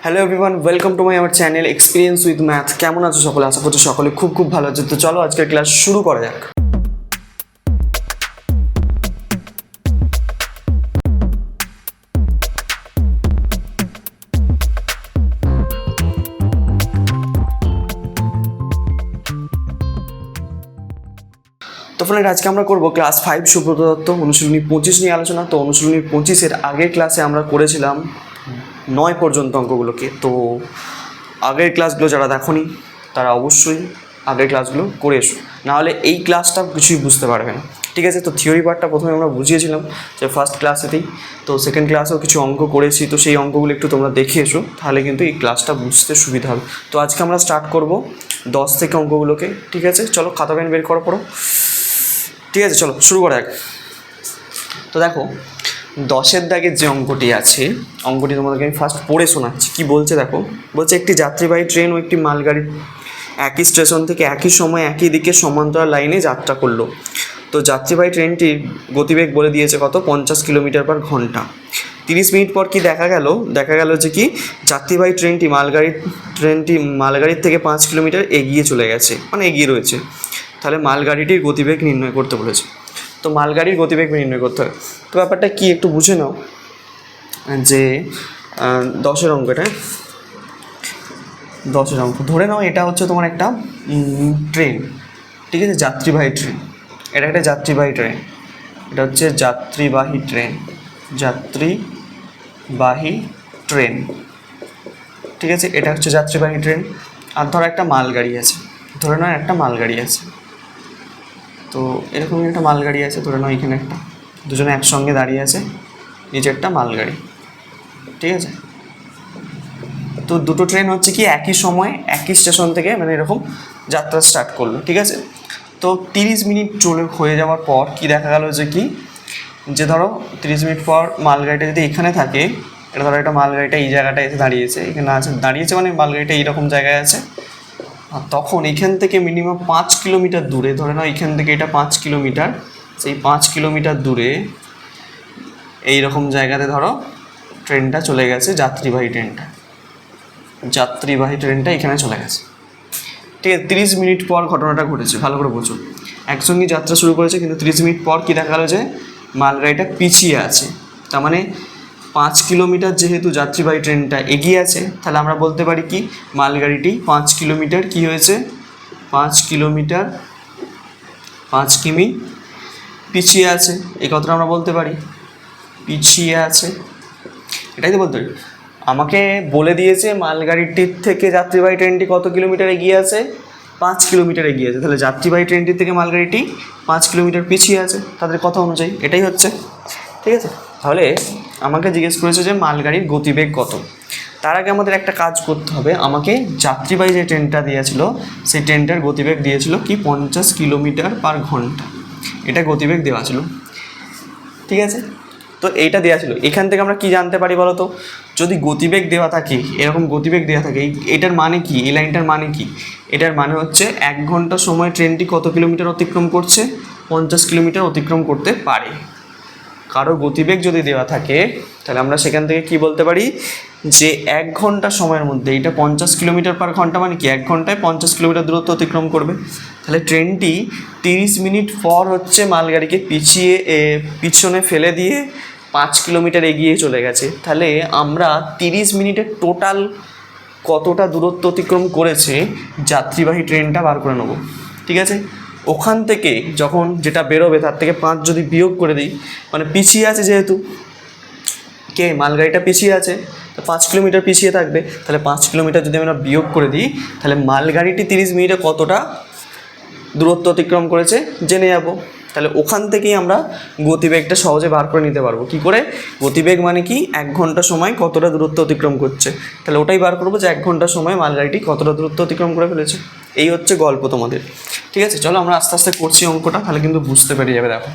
Hello everyone, welcome to my আমার channel experience with math. কেমন আছো সকলে? আশা করছি সকলে খুব খুব ভালো আছে। তো চলো আজকের ক্লাস শুরু করা যাক। তো ফ্রেন্ড, আজকে আমরা করবো ক্লাস 5 সুব্রত দত্ত অনুশীলনী 25 নিয়ে আলোচনা। তো অনুশীলনী 25-এর আগের ক্লাসে আমরা করেছিলাম 9 পর্যন্ত অঙ্কগুলোকে। তো আগের ক্লাসগুলো যারা দেখোনি তারা অবশ্যই আগের ক্লাসগুলো করে এসো, নাহলে এই ক্লাসটা কিছুই বুঝতে পারবে না। ঠিক আছে? তো থিওরি পার্টটা প্রথমে আমরা বুঝিয়েছিলাম যে ফার্স্ট ক্লাসেতেই। তো সেকেন্ড ক্লাসেও কিছু অঙ্ক করেছি, তো সেই অঙ্কগুলো একটু তোমরা দেখে এসো, তাহলে কিন্তু এই ক্লাসটা বুঝতে সুবিধা হবে। তো আজকে আমরা স্টার্ট করব 10 থেকে অঙ্কগুলোকে। ঠিক আছে, চলো খাতা পেন বের করো পড়ো। ঠিক আছে, চলো শুরু করা যাক। তো দেখো 10-এর দাগের যে অঙ্কটি আছে, অঙ্কটি তোমাদেরকে আমি ফার্স্ট পড়ে শোনাচ্ছি। কি বলছে দেখো, বলছে একটি যাত্রীবাহী ট্রেন ও একটি মালগাড়ি একই স্টেশন থেকে একই সময় একই দিকে সমান্তরাল লাইনে যাত্রা করলো। তো যাত্রীবাহী ট্রেনটির গতিবেগ বলে দিয়েছে কত, 50 কিলোমিটার/ঘন্টা। 30 মিনিট পর কি দেখা গেল যে কি যাত্রীবাহী ট্রেনটি মালগাড়ির থেকে 5 কিলোমিটার এগিয়ে চলে গেছে, মানে এগিয়ে রয়েছে। তাহলে মালগাড়িটির গতিবেগ নির্ণয় করতে বলেছে। তো মালগাড়ির গতিবেগ নির্ণয় করতে হবে। তো ব্যাপারটা কি একটু বুঝে নাও, যে 10-এর অঙ্কটা, 10-এর অঙ্ক ধরে নাও এটা হচ্ছে তোমার একটা ট্রেন। ঠিক আছে, যাত্রীবাহী ট্রেন। এটা একটা যাত্রীবাহী ট্রেন, এটা হচ্ছে যাত্রীবাহী ট্রেন। ঠিক আছে, এটা হচ্ছে যাত্রীবাহী ট্রেন। আর ধরো একটা মালগাড়ি আছে, ধরে নাও একটা মালগাড়ি আছে। তো এরকমই একটা মালগাড়ি আছে, ধরে নাও এখানে একটা, দুজনে একসঙ্গে দাঁড়িয়ে আছে, নিচে একটা মালগাড়ি। ঠিক আছে, তো দুটো ট্রেন হচ্ছে কি একই সময় একই স্টেশন থেকে মানে এরকম যাত্রা স্টার্ট করলো। ঠিক আছে, তো 30 মিনিট হয়ে যাওয়ার পর কি দেখা গেল যে ধরো 30 মিনিট পর মালগাড়িটা যদি এখানে থাকে, এটা ধরো একটা মালগাড়িটা এই জায়গাটায় এসে দাঁড়িয়েছে, এখানে দাঁড়িয়েছে মানে মালগাড়িটা এইরকম জায়গায় আছে। আর তখন এখান থেকে মিনিমাম 5 কিলোমিটার দূরে, ধরে নাও এখান থেকে এটা 5 কিলোমিটার, সেই 5 কিলোমিটার দূরে এইরকম জায়গাতে ধরো ট্রেনটা চলে গেছে, যাত্রীবাহী ট্রেনটা এখানে চলে গেছে। ঠিক আছে, 30 মিনিট পর ঘটনাটা ঘটেছে, ভালো করে বোঝো। একসঙ্গে যাত্রা শুরু করেছে, কিন্তু 30 মিনিট পর কী দেখা গেলো যে মালগাড়িটা পিছিয়ে আছে। তার মানে 5 কিলোমিটার যেহেতু যাত্রীবাহী ট্রেনটা এগিয়ে আছে, তাহলে আমরা বলতে পারি কি মালগাড়িটি 5 কিলোমিটার কী হয়েছে, 5 কিমি পিছিয়ে আছে। এই কথাটা আমরা বলতে পারি, পিছিয়ে আছে, এটাই তো বলতে পারি। আমাকে বলে দিয়েছে মালগাড়িটির থেকে যাত্রীবাহী ট্রেনটি কত কিলোমিটার এগিয়ে আছে, 5 কিলোমিটার এগিয়ে আছে। তাহলে যাত্রীবাহী ট্রেনটির থেকে মালগাড়িটি 5 কিলোমিটার পিছিয়ে আছে তাদের কথা অনুযায়ী, এটাই হচ্ছে। ঠিক আছে, তাহলে আমাকে জিজ্ঞেস করেছে যে মালগাড়ির গতিবেগ কত। তার আগে আমাদের একটা কাজ করতে হবে, আমাকে যাত্রীবাহী যে ট্রেনটা দিয়েছিল সেই ট্রেনটার গতিবেগ দিয়েছিল কি 50 কিলোমিটার/ঘন্টা, এটা গতিবেগ দেওয়া ছিল। ঠিক আছে, তো এইটা দেওয়া ছিল। এখান থেকে আমরা কি জানতে পারি বলো তো, যদি গতিবেগ দেওয়া থাকে, এরকম গতিবেগ দেওয়া থাকে, এটার মানে কি, এই লাইনটার মানে কি, এটার মানে হচ্ছে 1 ঘন্টা সময় ট্রেনটি কত কিলোমিটার অতিক্রম করছে, 50 কিলোমিটার অতিক্রম করতে পারে। কারো গতিবেগ যদি দেওয়া থাকে তাহলে আমরা সেখান থেকে কি বলতে পারি, যে 1 ঘন্টা সময়ের মধ্যে এটা 50 কিলোমিটার/ঘন্টা, মানে কি 1 ঘন্টায় 50 কিলোমিটার দূরত্ব অতিক্রম করবে। তাহলে ট্রেনটি 30 মিনিট পর হচ্ছে মালগাড়িকে পিছনে ফেলে দিয়ে 5 কিলোমিটার এগিয়ে চলে গেছে। তাহলে আমরা 30 মিনিটের টোটাল কতটা দূরত্ব অতিক্রম করেছে যাত্রীবাহী ট্রেনটা বার করে নেব। ঠিক আছে, ওখান থেকে যখন যেটা বেরোবে তার থেকে 5 যদি বিয়োগ করে দিই, মানে পিছিয়ে আছে যেহেতু মালগাড়িটা পিছিয়ে আছে, তো 5 কিলোমিটার পিছিয়ে থাকবে। তাহলে 5 কিলোমিটার যদি আমরা বিয়োগ করে দিই, তাহলে মালগাড়িটি 30 মিনিটে কতটা দূরত্ব অতিক্রম করেছে জেনে যাব। তাহলে ওখান থেকেই আমরা গতিবেগটা সহজে বার করে নিতে পারবো। কি করে, গতিবেগ মানে কি 1 ঘন্টা সময় কতটা দূরত্ব অতিক্রম করছে, তাহলে ওটাই বার করবো যে 1 ঘন্টা সময় মালগাড়িটি কতটা দূরত্ব অতিক্রম করে ফেলেছে। এই হচ্ছে গল্প তোমাদের। ঠিক আছে, চলো আমরা আস্তে আস্তে করছি অঙ্কটা, তাহলে কিন্তু বুঝতে পেরে যাবে। দেখো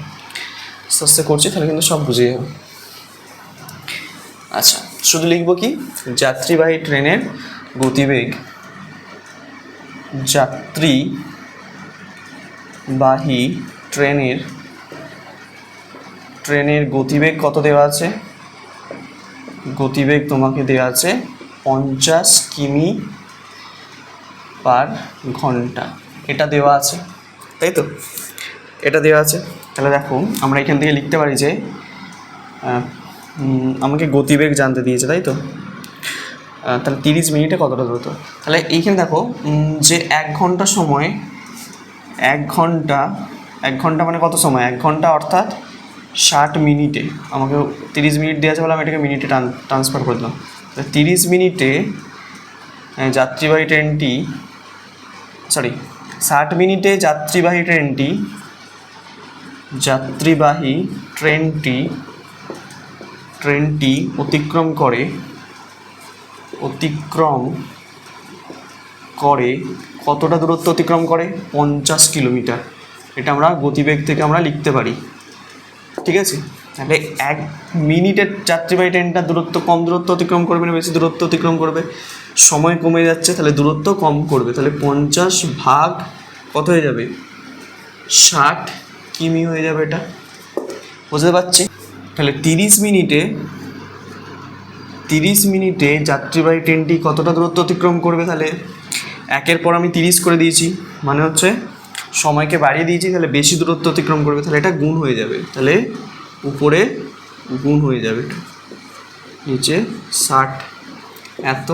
আস্তে আস্তে করছি, তাহলে কিন্তু সব বুঝে যাবে। আচ্ছা, শুধু লিখবো কি যাত্রীবাহী ট্রেনের গতিবেগ, যাত্রীবাহী ট্রেনের গতিবেগ কত দেওয়া আছে, গতিবেগ তোমাকে দেওয়া আছে 50 কিমি পার ঘন্টা, এটা দেওয়া আছে, তাই তো? এটা দেওয়া আছে। তাহলে দেখো আমরা এখান থেকে লিখতে পারি যে আমাকে গতিবেগ জানতে দিয়েছে, তাই তো? তাহলে 30 মিনিটে কতটা দ্রুত? তাহলে এইখানে দেখো যে 1 ঘন্টা সময়, 1 ঘন্টা মানে কত সময়? 1 ঘন্টা অর্থাৎ 60 মিনিটে। আমাকে 30 মিনিট দেওয়া আছে বলে আমি এটাকে মিনিটে ট্রান্সফার করে দিলাম। 30 মিনিটে যাত্রীবাহী ট্রেনটি 60 মিনিটে যাত্রীবাহী ট্রেনটি অতিক্রম করে কতটা দূরত্ব অতিক্রম করে? 50 কিলোমিটার। এটা আমরা গতিবেগ থেকে আমরা লিখতে পারি, ঠিক আছে? তাহলে 1 মিনিটের যাত্রীবাহী ট্রেনটা কম দূরত্ব অতিক্রম করবে না বেশি দূরত্ব অতিক্রম করবে? সময় কমে যাচ্ছে, তাহলে দূরত্ব কম করবে। তাহলে 50 ভাগ কত হয়ে যাবে? 60 কিমি হয়ে যাবে। এটা বুঝতে পারছি? তাহলে 30 মিনিটে যাত্রীবাহী ট্রেনটি কতটা দূরত্ব অতিক্রম করবে? তাহলে 1-এর পর আমি 30 করে দিয়েছি, মানে হচ্ছে সময়কে বাড়িয়ে দিয়েছি, তাহলে বেশি দূরত্ব অতিক্রম করবে। তাহলে এটা গুণ হয়ে যাবে, তাহলে উপরে গুণ হয়ে যাবে, নিচে 60 এত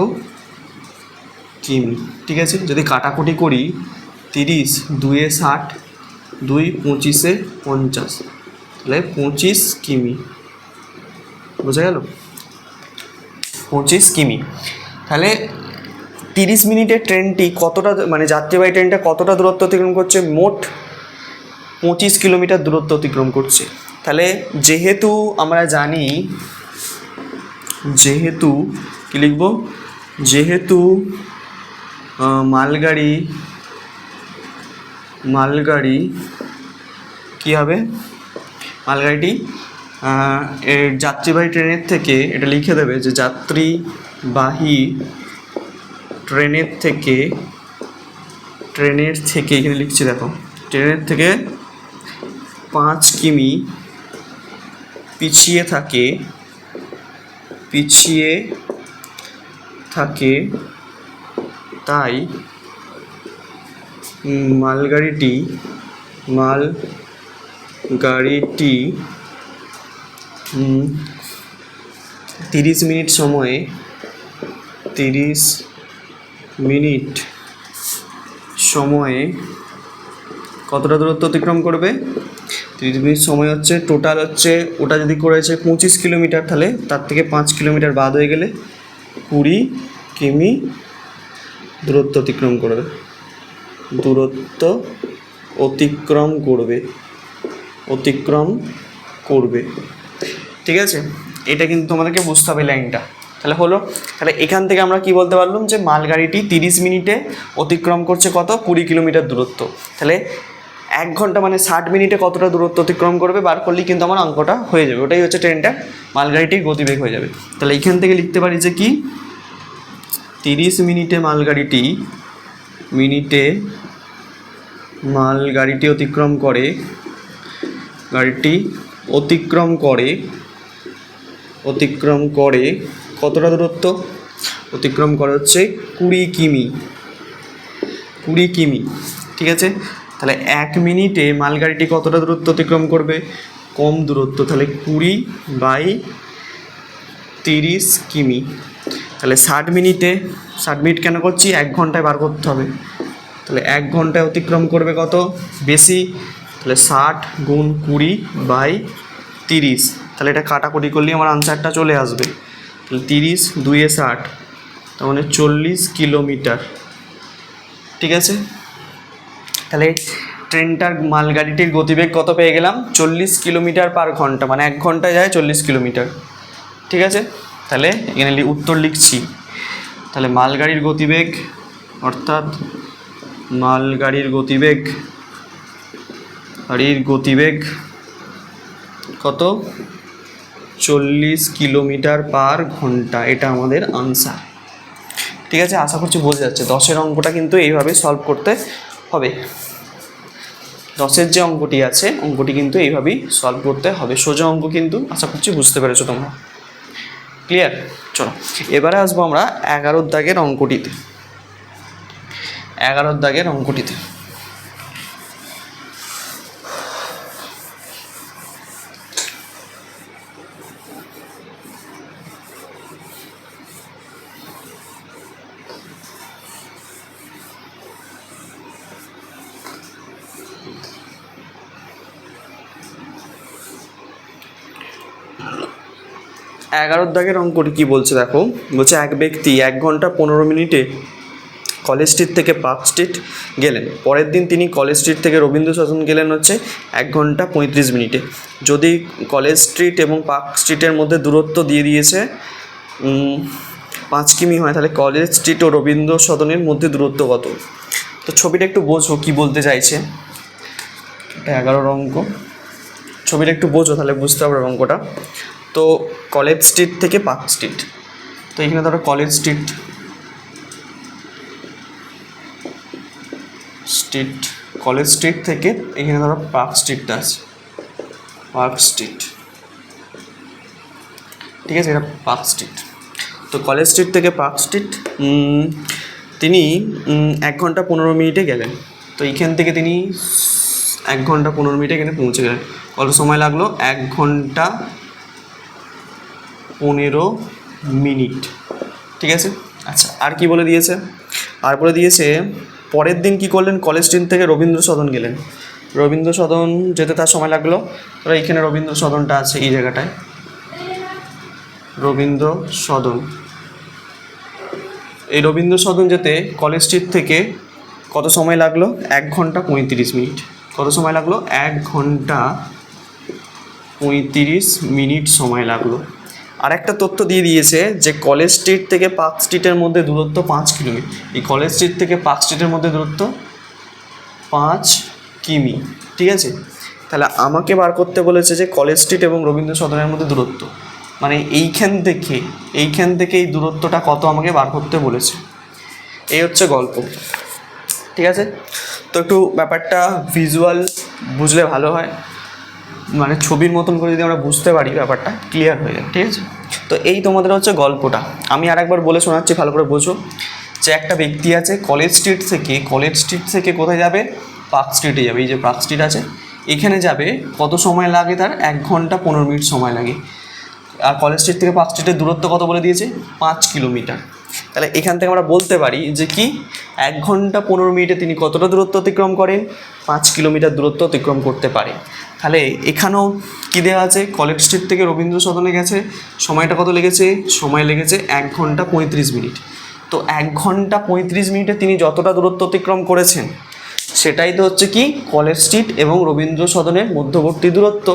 কিমি, ঠিক আছে? যদি কাটাকুটি করি 30 2-এ 60, 2 25-এ 50, তাহলে 25 কিমি। বোঝা গেল? 25 কিমি। তাহলে 30 মিনিটের ট্রেনটি কতটা, মানে যাত্রীবাহী ট্রেনটা কতটা দূরত্ব অতিক্রম করছে? মোট 25 কিলোমিটার দূরত্ব অতিক্রম করছে। তাহলে যেহেতু আমরা জানি, কি লিখব? যেহেতু মালগাড়ি কি হবে? মালগাড়িটি যাত্রীবাহী ট্রেনের থেকে, এটা লিখে দেবে যে যাত্রীবাহী ট্রেনের থেকে এখানে লিখছি দেখো, ট্রেনের থেকে 5 কিমি পিছিয়ে থাকে, তাই মালগাড়িটি 30 মিনিট সময়ে কতটা দূরত্ব অতিক্রম করবে? 30 মিনিট সময় হচ্ছে টোটাল হচ্ছে, ওটা যদি করেছে 25 কিলোমিটার, তাহলে তার থেকে 5 কিলোমিটার বাদ হয়ে গেলে 20 কিমি দূরত্ব অতিক্রম করবে, ঠিক আছে? এটা কিন্তু তোমাদেরকে বুঝতে হবে লাইনটা। তাহলে হলো, তাহলে এখান থেকে আমরা কি বলতে পারলাম যে মালগাড়িটি 30 মিনিটে অতিক্রম করছে কত? 20 কিলোমিটার দূরত্ব। তাহলে 1 ঘন্টা মানে 60 মিনিটে কতটা দূরত্ব অতিক্রম করবে বার করলেই কিন্তু আমার অঙ্কটা হয়ে যাবে। ওটাই হচ্ছে মালগাড়িটির গতিবেগ হয়ে যাবে। তাহলে এখান থেকে লিখতে পারি যে কি, 30 মিনিটে মালগাড়িটি অতিক্রম করে কতটা দূরত্ব? অতিক্রম করে হচ্ছে 20 কিমি, ঠিক আছে? তাহলে 1 মিনিটে মালগাড়িটি কতটা দূরত্ব অতিক্রম করবে? কম দূরত্ব, তাহলে 20/30 কিমি। তাহলে 60 মিনিট কেন করছি? 1 ঘন্টায় বার করতে হবে। তাহলে 1 ঘন্টায় অতিক্রম করবে কত? বেশি, তাহলে 60 গুণ 20/30। তাহলে এটা কাটাকুটি করলেই আমার আনসারটা চলে আসবে। তাহলে 30 2-এ 60, তার মানে 40 কিলোমিটার, ঠিক আছে? তাহলে মালগাড়িটির গতিবেগ কত পেয়ে গেলাম? 40 কিলোমিটার পার ঘন্টা, মানে 1 ঘন্টায় যায় 40 কিলোমিটার, ঠিক আছে? তাহলে এখানে উত্তর লিখছি। তাহলে মালগাড়ির গতিবেগ কত? 40 কিলোমিটার পার ঘন্টা, এটা আমাদের আনসার, ঠিক আছে? আশা করছি বোঝা যাচ্ছে। 10-এর অঙ্কটা কিন্তু এইভাবে সলভ করতে হবে। 10-এর যে অঙ্কটি আছে, অঙ্কটি কিন্তু এইভাবেই সলভ করতে হবে। সোজা অঙ্ক কিন্তু আশা করছি বুঝতে পেরেছো তোমরা। ক্লিয়ার? চলো এবারে আসবো আমরা 11 দাগের অঙ্কটিতে। 11 দাগের অঙ্কটিতে 11 দাগের অঙ্কটি কী বলছে দেখো, বলছে এক ব্যক্তি 1 ঘন্টা 15 মিনিটে কলেজ স্ট্রিট থেকে পার্ক স্ট্রিট গেলেন। পরের দিন তিনি কলেজ স্ট্রিট থেকে রবীন্দ্র সদন গেলেন হচ্ছে 1 ঘন্টা 35 মিনিটে। যদি কলেজ স্ট্রিট এবং পার্ক স্ট্রিটের মধ্যে দূরত্ব দিয়ে দিয়েছে 5 কিমি হয়, তাহলে কলেজ স্ট্রিট ও রবীন্দ্র সদনের মধ্যে দূরত্ব কত? তো ছবিটা একটু বোঝো কী বলতে চাইছে। 11 অঙ্ক, ছবিটা একটু বোঝো তাহলে বুঝতে পারবে অঙ্কটা। তো কলেজ স্ট্রিট থেকে পার্ক স্ট্রিট, তো এখানে ধরো কলেজ স্ট্রিট কলেজ স্ট্রিট থেকে এখানে ধরো পার্ক স্ট্রিটটা আছে, পার্ক স্ট্রিট, ঠিক আছে, এটা পার্ক স্ট্রিট। তো কলেজ স্ট্রিট থেকে পার্ক স্ট্রিট তিনি 1 ঘন্টা 15 মিনিটে গেলেন। তো এইখান থেকে তিনি 1 ঘন্টা 15 মিনিটে এখানে পৌঁছে গেলেন। কত সময় লাগলো? 1 ঘন্টা 15 মিনিট, ঠিক আছে। আচ্ছা, আর কি বলে দিয়েছে? আর বলে দিয়েছে পরের দিন কি করলেন? কলেজ স্ট্রিট থেকে রবীন্দ্র সদন গেলেন। রবীন্দ্র সদন যেতে তার সময় লাগলো, তাহলে এইখানে রবীন্দ্র সদনটা আছে এই জায়গাটায়, রবীন্দ্র সদন। এই রবীন্দ্র সদন যেতে কলেজ স্ট্রিট থেকে কত সময় লাগলো? 1 ঘন্টা 35 মিনিট। কত সময় লাগলো? 1 ঘন্টা 35 মিনিট সময় লাগলো। আর একটা তথ্য দিয়ে দিয়েছে যে কলেজ স্ট্রিট থেকে পার্ক স্ট্রিটের মধ্যে দূরত্ব 5 কিমি। এই কলেজ স্ট্রিট থেকে পার্ক স্ট্রিটের মধ্যে দূরত্ব 5 কিমি, ঠিক আছে। তাহলে আমাকে বার করতে বলেছে যে কলেজ স্ট্রিট এবং রবীন্দ্র সদনের মধ্যে দূরত্ব, মানে এইখান থেকে এই দূরত্বটা কত আমাকে বার করতে বলেছে। এই হচ্ছে গল্প, ঠিক আছে। তো একটু ব্যাপারটা ভিজুয়াল বুঝলে ভালো হয়, মানে ছবির মতন করে যদি আমরা বুঝতে পারি ব্যাপারটা ক্লিয়ার হয়ে যায়, ঠিক আছে। তো এই তোমাদের হচ্ছে গল্পটা। আমি আর একবার বলে শোনাচ্ছি, ভালো করে বোঝো। যে একটা ব্যক্তি আছে কলেজ স্ট্রিট থেকে কোথায় যাবে? পার্ক স্ট্রিটে যাবে। এই যে পার্ক স্ট্রিট আছে এখানে যাবে, কত সময় লাগে তার? 1 ঘন্টা 15 মিনিট সময় লাগে। আর কলেজ স্ট্রিট থেকে পার্ক স্ট্রিটের দূরত্ব কত বলে দিয়েছে? 5 কিলোমিটার। তাহলে এখান থেকে আমরা বলতে পারি যে কি 1 ঘন্টা 15 মিনিটে তিনি কতটা দূরত্ব অতিক্রম করেন? 5 কিলোমিটার দূরত্ব অতিক্রম করতে পারে। তাহলে এখানেও কী দেওয়া আছে? কলেজ স্ট্রিট থেকে রবীন্দ্র সদনে গেছে, সময়টা কত লেগেছে? সময় লেগেছে 1 ঘন্টা 35 মিনিট। তো 1 ঘন্টা 35 মিনিটে তিনি যতটা দূরত্ব অতিক্রম করেছেন সেটাই তো হচ্ছে কি কলেজ স্ট্রিট এবং রবীন্দ্র সদনের মধ্যবর্তী দূরত্ব।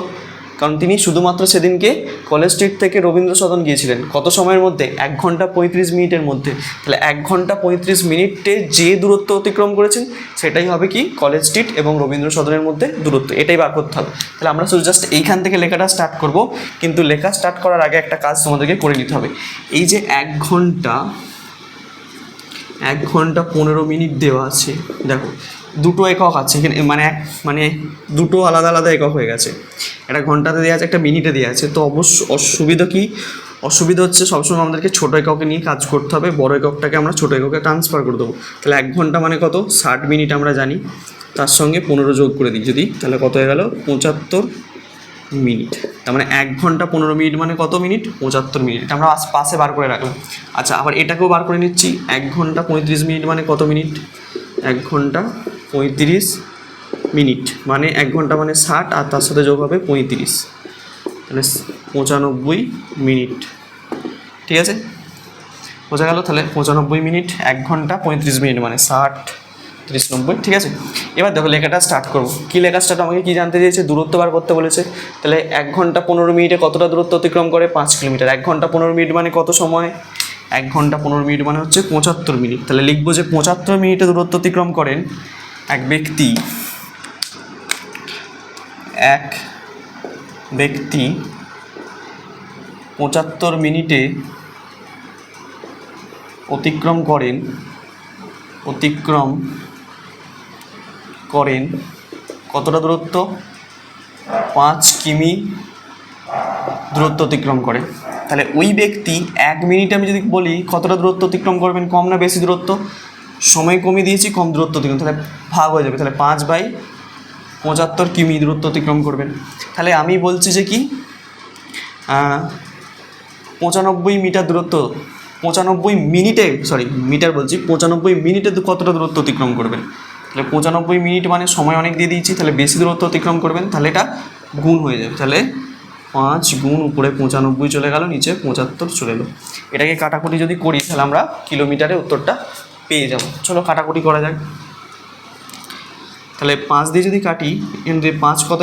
কারণ তিনি শুধুমাত্র সেদিনকে কলেজ স্ট্রিট থেকে রবীন্দ্র সদন গিয়েছিলেন কত সময়ের মধ্যে? 1 ঘন্টা 35 মিনিটের মধ্যে। তাহলে 1 ঘন্টা 35 মিনিটে যে দূরত্ব অতিক্রম করেছেন সেটাই হবে কি কলেজ স্ট্রিট এবং রবীন্দ্র সদনের মধ্যে দূরত্ব। এটাই বার করতে হবে। তাহলে আমরা শুধু জাস্ট এইখান থেকে লেখাটা স্টার্ট করব, কিন্তু লেখা স্টার্ট করার আগে একটা কাজ তোমাদেরকে করে নিতে হবে। এই যে 1 ঘন্টা 15 মিনিট দেওয়া আছে, দেখো দুটো একক আছে এখানে, মানে দুটো আলাদা আলাদা একক হয়ে গেছে। একটা ঘন্টাতে দেওয়া আছে, একটা মিনিটে দেওয়া আছে। তো অসুবিধা হচ্ছে সবসময় আমাদেরকে ছোটো এককে নিয়ে কাজ করতে হবে, বড় এককটাকে আমরা ছোটো এককে ট্রান্সফার করে দেবো। তাহলে 1 ঘন্টা মানে কত? 60 মিনিট আমরা জানি, তার সঙ্গে 15 যোগ করে দিই যদি, তাহলে কত হয়ে গেল? 75 মিনিট। তার মানে 1 ঘন্টা 15 মিনিট মানে কত মিনিট? 75 মিনিট। এটা আমরা পাশে বার করে রাখলাম। আচ্ছা, আবার এটাকেও বার করে নিচ্ছি। 1 ঘন্টা 35 মিনিট মানে কত মিনিট? 1 ঘন্টা 35 মিনিট মানে 1 ঘন্টা মানে 60, আর তার সাথে যোগ হবে 35, তাহলে 95 মিনিট, ঠিক আছে। বোঝা গেল? তাহলে 95 মিনিট, 1 ঘন্টা 35 মিনিট মানে 60, 30, 90, ঠিক আছে। এবার দেখো লেখাটা স্টার্ট করবো। কী লেখা স্টার্ট? আমাকে কী জানতে চেয়েছে? দূরত্ব বার করতে বলেছে। তাহলে 1 ঘন্টা 15 মিনিটে কতটা দূরত্ব অতিক্রম করে? 5 কিলোমিটার। 1 ঘন্টা 15 মিনিট মানে কত সময়? 1 ঘন্টা 15 মিনিট মানে হচ্ছে 75 মিনিট। তাহলে লিখবো যে 75 মিনিটে দূরত্ব অতিক্রম করেন এক ব্যক্তি 75 মিনিটে অতিক্রম করেন কতটা দূরত্ব? 5 কিমি দূরত্ব অতিক্রম করে। তাহলে ওই ব্যক্তি 1 মিনিটে আমি যদি বলি কতটা দূরত্ব অতিক্রম করবেন, কম না বেশি দূরত্ব, সময় কমিয়ে দিয়েছি, কম দূরত্ব অতিক্রম, তাহলে ভাগ হয়ে যাবে, তাহলে 5/75 কিমি দূরত্ব অতিক্রম করবেন। তাহলে আমি বলছি যে কি 95 মিটার দূরত্ব, 95 মিনিটে, সরি মিটার বলছি, 95 মিনিটে কতটা দূরত্ব অতিক্রম করবেন। তাহলে 95 মিনিট মানে সময় অনেক দিয়ে দিয়েছি, তাহলে বেশি দূরত্ব অতিক্রম করবেন, তাহলে এটা গুণ হয়ে যাবে। তাহলে 5 গুণ উপরে 95 চলে গেল, নিচে 75 চলে এলো। এটাকে কাটাকুটি যদি করি তাহলে আমরা কিলোমিটারে উত্তরটা পেয়ে যাব। চলো কাটাকুটি করা যাক। তাহলে 5 দিয়ে যদি কাটি, কিন্তু 5 কত,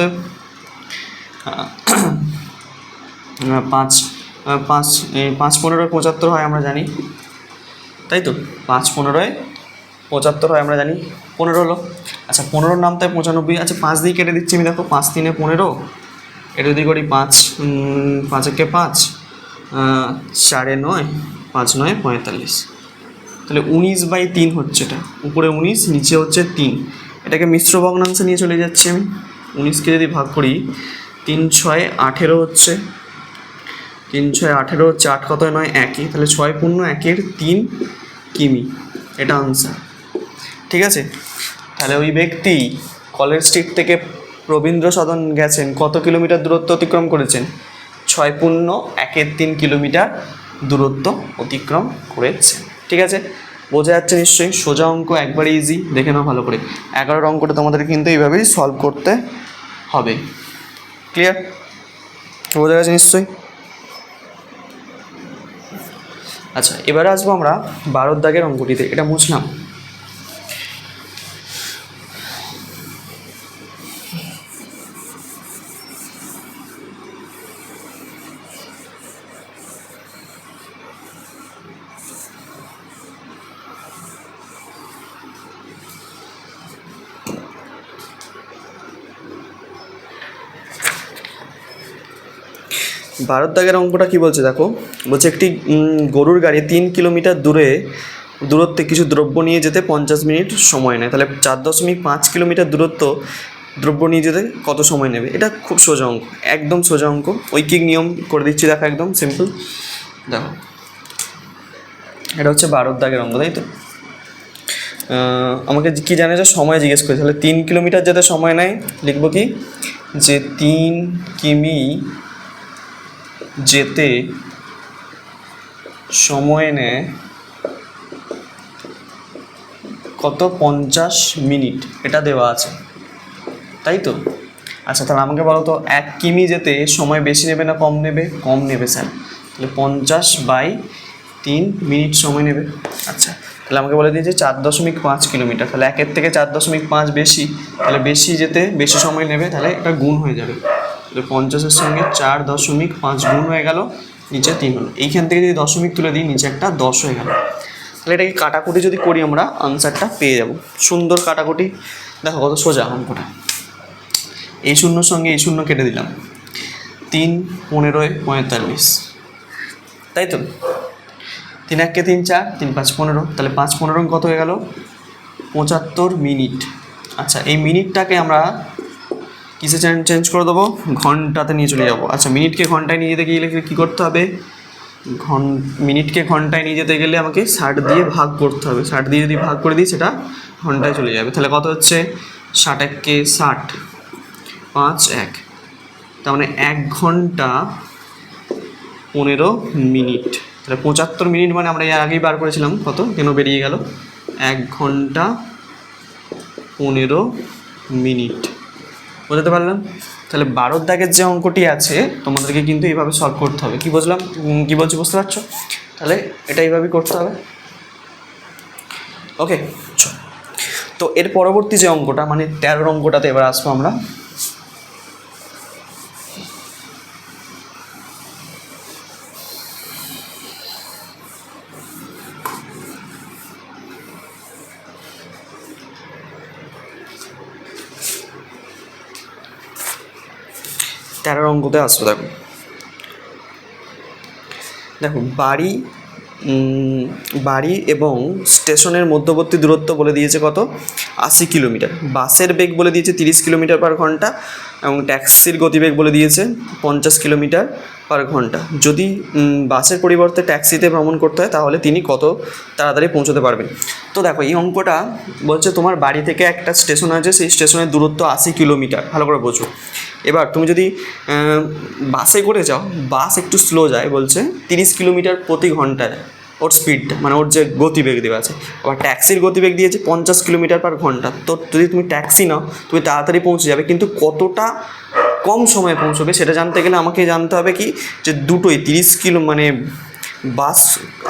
5 5 5 15 75 হয় আমরা জানি, তাই তো, 5 15 75 হয় আমরা জানি, 15 হলো। আচ্ছা 15 নাম তাই 95, আচ্ছা 5 দিয়ে কেটে দিচ্ছি আমি, দেখো 5 3 15, এটা যদি করি 5 5 একে 5, 4 9, 5 9 45, তাহলে 19/3 হচ্ছে এটা, উপরে 19 নিচে হচ্ছে 3। এটাকে মিশ্র ভগ্নাংশে নিয়ে চলে যাচ্ছি আমি। 19কে যদি ভাগ করি 3 6 18 হচ্ছে, 3 6 18 হচ্ছে, 8 কত 9 একই, তাহলে 6 পূর্ণ 1-এর 3 কিমি, এটা আনসার। ঠিক আছে, তাহলে ওই ব্যক্তি কলেজ স্ট্রিট থেকে রবীন্দ্র সদন গেছেন, কত কিলোমিটার দূরত্ব অতিক্রম করেছেন, 6 পূর্ণ 1-এর 3 কিলোমিটার দূরত্ব অতিক্রম করেছেন। ঠিক আছে, বোঝা যাচ্ছে নিশ্চয়ই, সোজা অঙ্ক, একবারে ইজি, দেখে নাও ভালো করে। 11 অঙ্কটা তোমাদের কিন্তু এইভাবেই সলভ করতে হবে। ক্লিয়ার, বোঝা গেছে নিশ্চয়ই। আচ্ছা এবারে আসবো আমরা 12 দাগের অঙ্কটিতে, এটা মুছলাম। ভারত দাগের অঙ্কটা কী বলছে দেখো, বলছে একটি গরুর গাড়ি 3 কিলোমিটার দূরত্বে কিছু দ্রব্য নিয়ে যেতে 50 মিনিট সময় নেয়। তাহলে 4.5 কিলোমিটার দ্রব্য নিয়ে যেতে কত সময় নেবে? এটা খুব সোজা অঙ্ক, একদম সোজা অঙ্ক, ঐকিক নিয়ম করে দিচ্ছি, দেখো একদম সিম্পল। দেখো এটা হচ্ছে ভারত দাগের অঙ্ক, তাই তো। আমাকে কী জানে যে সময় জিজ্ঞেস করেছে, তাহলে 3 কিলোমিটার যেতে সময় নেয়, লিখবো কি যে 3 কিমি যেতে সময় নেয় কত, 50 মিনিট, এটা দেওয়া আছে, তাই তো। আচ্ছা তাহলে আমাকে বলো তো 1 কিমি যেতে সময় বেশি নেবে না কম নেবে? কম নেবে স্যার, তাহলে 50/3 মিনিট সময় নেবে। আচ্ছা তাহলে আমাকে বলে দিয়েছে 4.5 কিলোমিটার, তাহলে 1-এর থেকে 4.5 বেশি, তাহলে বেশি যেতে বেশি সময় নেবে, তাহলে এটা গুণ হয়ে যাবে। তাহলে 50-এর সঙ্গে 4.5 গুণ হয়ে গেল, নিচে 3 হলো। এইখান থেকে যদি দশমিক তুলে দিই, নিচে একটা 10 হয়ে গেল। তাহলে এটাকে কাটাকুটি যদি করি আমরা আনসারটা পেয়ে যাব। সুন্দর কাটাকুটি, দেখো কত সোজা অঙ্কটা। এই শূন্যর সঙ্গে এই শূন্য কেটে দিলাম, 3 15 45, তাই তো। 3 1 3 4, 3 5 15, তাহলে 5 15 কত হয়ে গেল, 75 মিনিট। আচ্ছা এই মিনিটটাকে আমরা কিসে চেঞ্জ করে দেবো, ঘন্টাতে নিয়ে চলে যাবো। আচ্ছা মিনিটকে ঘন্টায় নিয়ে যেতে গেলে কী করতে হবে, মিনিটকে ঘন্টায় নিয়ে যেতে গেলে আমাকে 60 দিয়ে ভাগ করতে হবে। 60 দিয়ে যদি ভাগ করে দিই সেটা ঘন্টায় চলে যাবে। তাহলে কত হচ্ছে, 60 1 60, 5 1, তার মানে 1 ঘন্টা 15 মিনিট। তাহলে 75 মিনিট মানে আমরা এর আগেই বার করেছিলাম, কত কেন বেরিয়ে গেল, 1 ঘন্টা 15 মিনিট। বুঝতে পারলাম। তাহলে 12 দাগের যে অঙ্কটি আছে তোমাদেরকে কিন্তু এইভাবে সলভ করতে হবে। কি বুঝলাম, কি বলছি বুঝতে পারছো? তাহলে এটা এইভাবেই করতে হবে। ওকে, তো এর পরবর্তী যে অঙ্কটা মানে 13 অঙ্কটাতে এবার আসবো আমরা। তেরো অঙ্কতে আসবো। দেখো বাড়ি এবং স্টেশনের মধ্যবর্তী দূরত্ব বলে দিয়েছে কত, 80 কিলোমিটার। বাসের বেগ বলে দিয়েছে 30 কিলোমিটার পার ঘন্টা এবং ট্যাক্সির গতিবেগ বলে দিয়েছে 50 কিলোমিটার পার ঘন্টা। যদি বাসের পরিবর্তে ট্যাক্সিতে ভ্রমণ করতে হয় তাহলে তিনি কত তাড়াতাড়ি পৌঁছতে পারবেন। তো দেখো এই অঙ্কটা বলছে তোমার বাড়ি থেকে একটা স্টেশন আছে, সেই স্টেশনের দূরত্ব 80 কিলোমিটার, ভালো করে বোঝো। এবার তুমি যদি বাসে করে যাও, বাস একটু স্লো যায়, বলছে 30 কিলোমিটার প্রতি ঘন্টায় ওর স্পিডটা, মানে ওর যে গতিবেগ দেওয়া আছে। আবার ট্যাক্সির গতিবেগ দিয়েছে 50 কিলোমিটার পার ঘন্টা। তো যদি তুমি ট্যাক্সি নাও তুমি তাড়াতাড়ি পৌঁছে যাবে, কিন্তু কতটা কম সময়ে পৌঁছবে সেটা জানতে গেলে আমাকে জানতে হবে কি, যে দুটোই 30 কিলো, মানে বাস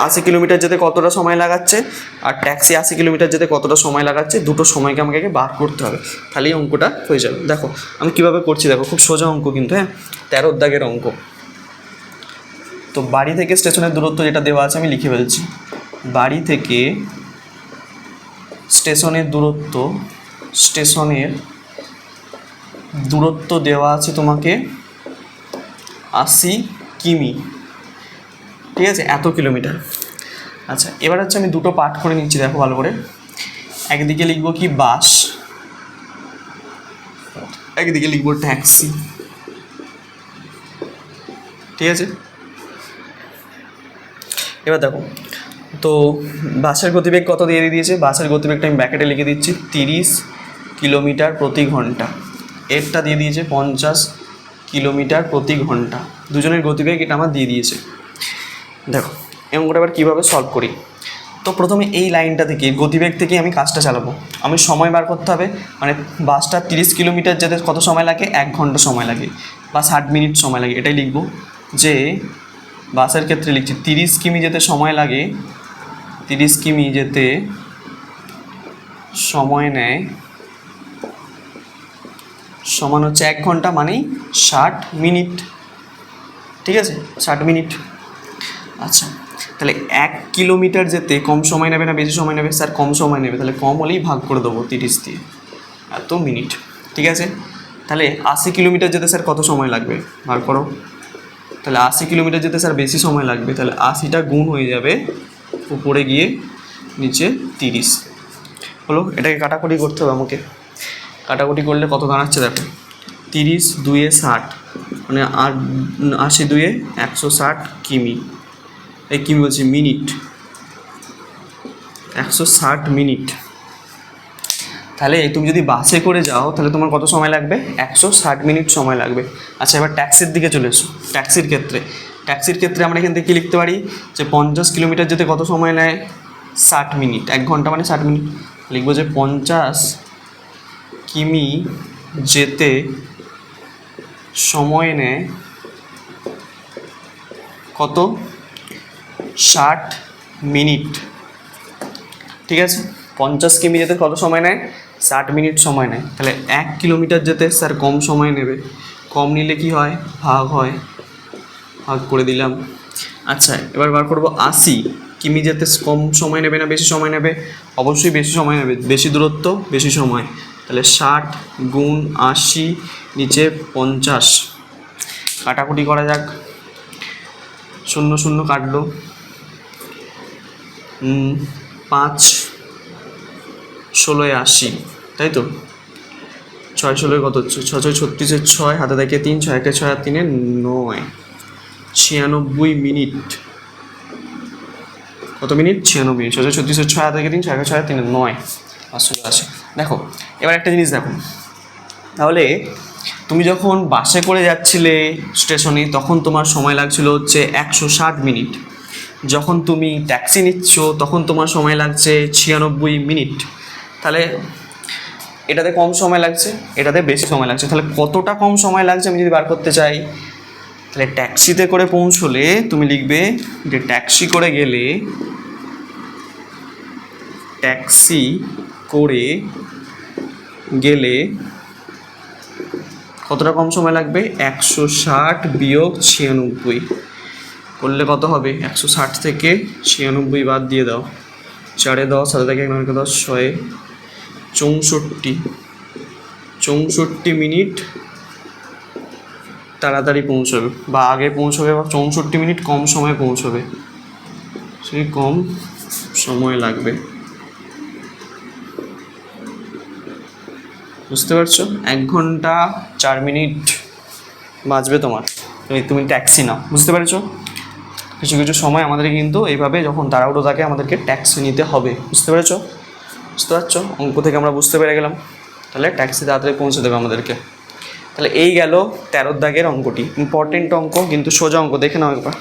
80 কিলোমিটার যেতে কতটা সময় লাগাচ্ছে আর ট্যাক্সি 80 কিলোমিটার যেতে কতটা সময় লাগাচ্ছে, দুটো সময়কে আমাকে বার করতে হবে, তাহলেই অঙ্কটা হয়ে যাবে। দেখো আমি কীভাবে করছি, দেখো খুব সোজা অঙ্ক কিন্তু, হ্যাঁ 13 দাগের অঙ্ক। তো বাড়ি থেকে স্টেশনের দূরত্ব যেটা দেওয়া আছে আমি লিখে ফেলছি। বাড়ি থেকে স্টেশনের দূরত্ব দেওয়া আছে তোমাকে 80 কিমি, ঠিক আছে, এত কিলোমিটার। আচ্ছা এবার হচ্ছে আমি দুটো পার্ট করে নিচ্ছি, দেখো ভালো করে। একদিকে লিখবো কি বাস, একদিকে লিখবো ট্যাক্সি, ঠিক আছে। এবার দেখো, তো বাসের গতিবেগ কত দিয়ে দিয়েছে, বাসের গতিবেগটা আমি ব্র্যাকেটে লিখে দিচ্ছি 30 কিলোমিটার প্রতি ঘন্টা, এরটা দিয়ে দিয়েছে 50 কিলোমিটার প্রতি ঘন্টা, দুজনের গতিবেগ এটা আমার দিয়ে দিয়েছে। দেখো এই অঙ্কটা এবার কীভাবে সলভ করি। তো প্রথমে এই লাইনটা থেকে গতিবেগ থেকে আমি কাজটা চালাবো, আমি সময় বার করতে হবে, মানে বাসটা 30 কিলোমিটার যেতে কত সময় লাগে, 1 ঘন্টা সময় লাগে বা 60 মিনিট সময় লাগে, এটাই লিখবো। যে বাসের ক্ষেত্রে লিখছি 30 কিমি যেতে সময় লাগে, 30 কিমি যেতে সময় নেয় সমান হচ্ছে 1 ঘন্টা, মানেই 60 মিনিট, ঠিক আছে, 60 মিনিট। আচ্ছা তাহলে 1 কিলোমিটার যেতে কম সময় নেবে না বেশি সময় নেবে, স্যার কম সময় নেবে, তাহলে কম হলেই ভাগ করে দেবো 30 দিয়ে, এত মিনিট, ঠিক আছে। তাহলে 80 কিলোমিটার যেতে স্যার কত সময় লাগবে, ভাগ করো। তাহলে 80 কিলোমিটার যেতে স্যার বেশি সময় লাগবে, তাহলে 80টা গুণ হয়ে যাবে উপরে গিয়ে নিচে 30 হলো। এটাকে কাটাকুটি করতে হবে আমাকে, কাটাকুটি করলে কত দাঁড়াচ্ছে দেখো, 30 2 60, মানে 80 2 160 কিমি, এই কিমি বলছি মিনিট, 160 মিনিট। তাহলে তুমি যদি বাসে করে যাও তাহলে তোমার কত সময় লাগবে, 160 মিনিট সময় লাগবে। আচ্ছা এবার ট্যাক্সির দিকে চলে এসো। ট্যাক্সির ক্ষেত্রে আমরা এখান থেকে কী লিখতে পারি, যে 50 কিলোমিটার যেতে কত সময় নেয়, 60 মিনিট, 1 ঘন্টা মানে 60 মিনিট, লিখবো যে 50 কিমি যেতে সময় নেয় কত, 60 মিনিট, ঠিক আছে। 50 কিমি যেতে কত সময় নেয়, 60 মিনিট সময় নেয়। তাহলে 1 কিলোমিটার যেতে স্যার কম সময় নেবে, কম নিলে কি হয়, ভাগ হয়, ভাগ করে দিলাম। আচ্ছা এবার বার করবো 80 কিমি যেতে কম সময় নেবে না বেশি সময় নেবে, অবশ্যই বেশি সময় নেবে, বেশি দূরত্ব বেশি সময়, তাহলে 60 গুণ 80 নিচে 50, কাটাকুটি করা যাক, 0 0 কাটলো, 5 16 80, তাই তো, 6 16 কত হচ্ছে, 6 6 36 6, হাতে দেখে 3, 6 1 6 আর 3 9, 96 মিনিট, কত মিনিট, 96 মিনিট, 6 6 36 6 হাতে দেখে 3, 6 1 6 আর 3 9, 580। দেখো এবার একটা জিনিস দেখো, তাহলে তুমি যখন বাসে করে যাচ্ছিলে স্টেশনে তখন তোমার সময় লাগছিল হচ্ছে 160 মিনিট, যখন তুমি ট্যাক্সি নিচ্ছ তখন তোমার সময় লাগছে 96 মিনিট। তাহলে এটাতে কম সময় লাগছে, এটাতে বেশি সময় লাগছে, তাহলে কতটা কম সময় লাগছে আমি যদি বার করতে চাই, তাহলে ট্যাক্সিতে করে পৌঁছলে তুমি লিখবে যে ট্যাক্সি করে গেলে কতটা কম সময় লাগবে, 160 বিয়োগ 96 করলে কত হবে, 160 থেকে 96 বাদ দিয়ে দাও, 4 10, সাথে থেকে 9 10, 6 64 মিনিট তাড়াতাড়ি পৌঁছবে, বা আগে পৌঁছবে, বা 64 মিনিট কম সময়ে পৌঁছবে, সেই কম সময় লাগবে, বুঝতে পারছো। 1 ঘন্টা 4 মিনিট বাঁচবে তোমার। তুমি ট্যাক্সি নাও, বুঝতে পেরেছো? কিছু কিছু সময় আমাদের কিন্তু এইভাবে যখন তাড়াহুড়ো থাকে আমাদেরকে ট্যাক্সি নিতে হবে, বুঝতে পেরেছো? বুঝতে পারছো? অঙ্ক থেকে আমরা বুঝতে পেরে গেলাম, তাহলে ট্যাক্সি তাড়াতাড়ি পৌঁছে দেবে আমাদেরকে। তাহলে এই গেল 13 দাগের অঙ্কটি, ইম্পর্টেন্ট অঙ্ক কিন্তু সোজা অঙ্ক, দেখে নাও একবার,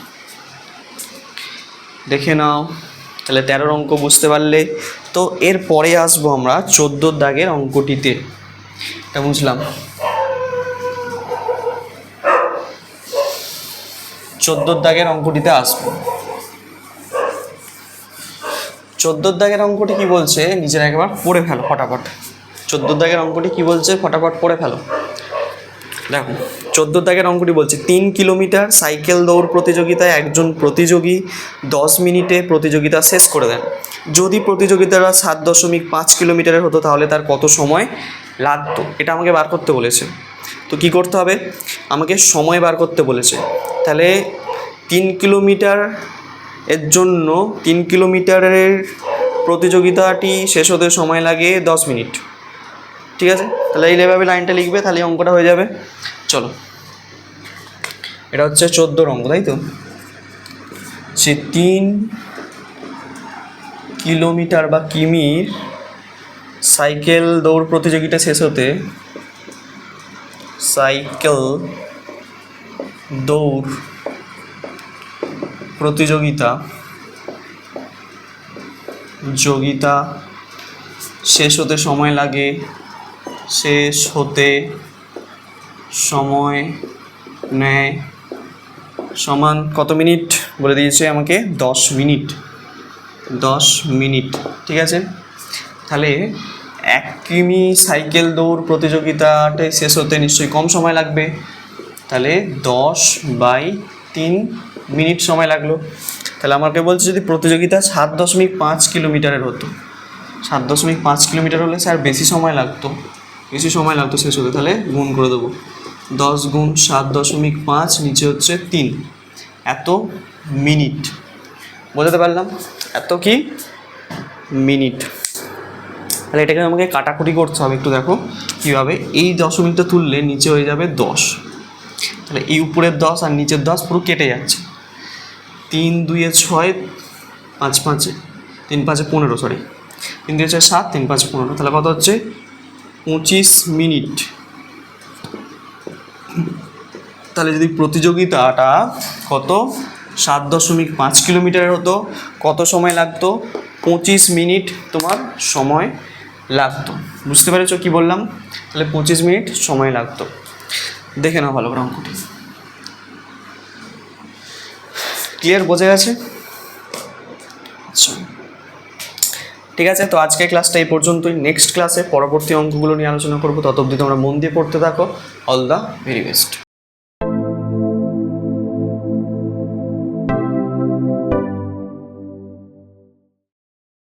দেখে নাও। তাহলে 13 অঙ্ক বুঝতে পারলে। তো এর পরে আসবো আমরা 14 দাগের অঙ্কটিতে, এটা বুঝলাম। 14 দাগের অঙ্কটিতে আসবো। 14 দাগের অঙ্কটি কি বলছে নিজেরা একবার পড়ে ফেলো ফটাফট। 14 দাগের অঙ্কটি কি বলছে ফটাফট পড়ে ফেলো। দেখো 14 দাগের অঙ্কটি বলছে 3 কিলোমিটার সাইকেল দৌড় প্রতিযোগিতায় একজন প্রতিযোগী 10 মিনিটে প্রতিযোগিতা শেষ করে দেন। যদি প্রতিযোগিতাটা 7.5 কিলোমিটারের হতো তাহলে তার কত সময় লাগতো, এটা আমাকে বার করতে বলেছে। তো কি করতে হবে, আমাকে সময় বার করতে বলেছে। তাহলে 3 কিলোমিটার এর জন্য 3 কিলোমিটারের প্রতিযোগিতাটি শেষ হতে সময় লাগে 10 মিনিট, ঠিক আছে? তাহলে এইভাবে লাইনটা লিখবে, তাহলে অঙ্কটা হয়ে যাবে। চলো, এটা হচ্ছে 14 অঙ্ক, তাই তো? সে 3 কিলোমিটার বা কিমির সাইকেল দৌড় প্রতিযোগিতা শেষ হতে সাইকেল দৌড় প্রতিযোগিতা শেষ হতে সময় লাগে, শেষ হতে সময় নেয় সমান কত মিনিট বলে দিয়েছে আমাকে, 10 মিনিট। 10 মিনিট, ঠিক আছে? তাহলে 1 কিমি সাইকেল দৌড় প্রতিযোগিতাটাই শেষ হতে নিশ্চয়ই কম সময় লাগবে, তাহলে 10/3 মিনিট সময় লাগলো। তাহলে আমাকে বলছে যদি প্রতিযোগিতা 7.5 কিলোমিটারের হতো, 7.5 কিলোমিটার হলে স্যার বেশি সময় লাগতো শেষ হতে, তাহলে গুণ করে দেবো। 10 গুণ 7.5, নিচে হচ্ছে 3, এত মিনিট। বোঝাতে পারলাম? এত কি মিনিট। তাহলে এটাকে আমাকে কাটাকুটি করতে হবে, একটু দেখো কীভাবে। এই দশমিকটা তুললে নিচে হয়ে যাবে 10, তাহলে এই উপরের 10 আর নিচের 10 পুরো কেটে যাচ্ছে। 3 2 6, 5 5, 3 5 15, সরি 3 2 6 7, 3 5 15, তাহলে কত হচ্ছে 25 মিনিট। তাহলে যদি প্রতিযোগিতাটা কত 7.5 কিলোমিটারের হতো, কত সময় লাগতো? 25 মিনিট তোমার সময় লাগতো। বুঝতে পেরেছো কি বললাম? তাহলে 25 মিনিট সময় লাগতো। দেখে নাও ভালো করে অঙ্কটি, ক্লিয়ার? বোঝা গেছে? আচ্ছা, ঠিক আছে। তো আজকের ক্লাসটা এই পর্যন্তই। নেক্সট ক্লাসে পরবর্তী অঙ্কগুলো নিয়ে আলোচনা করবো। তত অবধি তোমরা মন দিয়ে পড়তে থাকো। All the very best.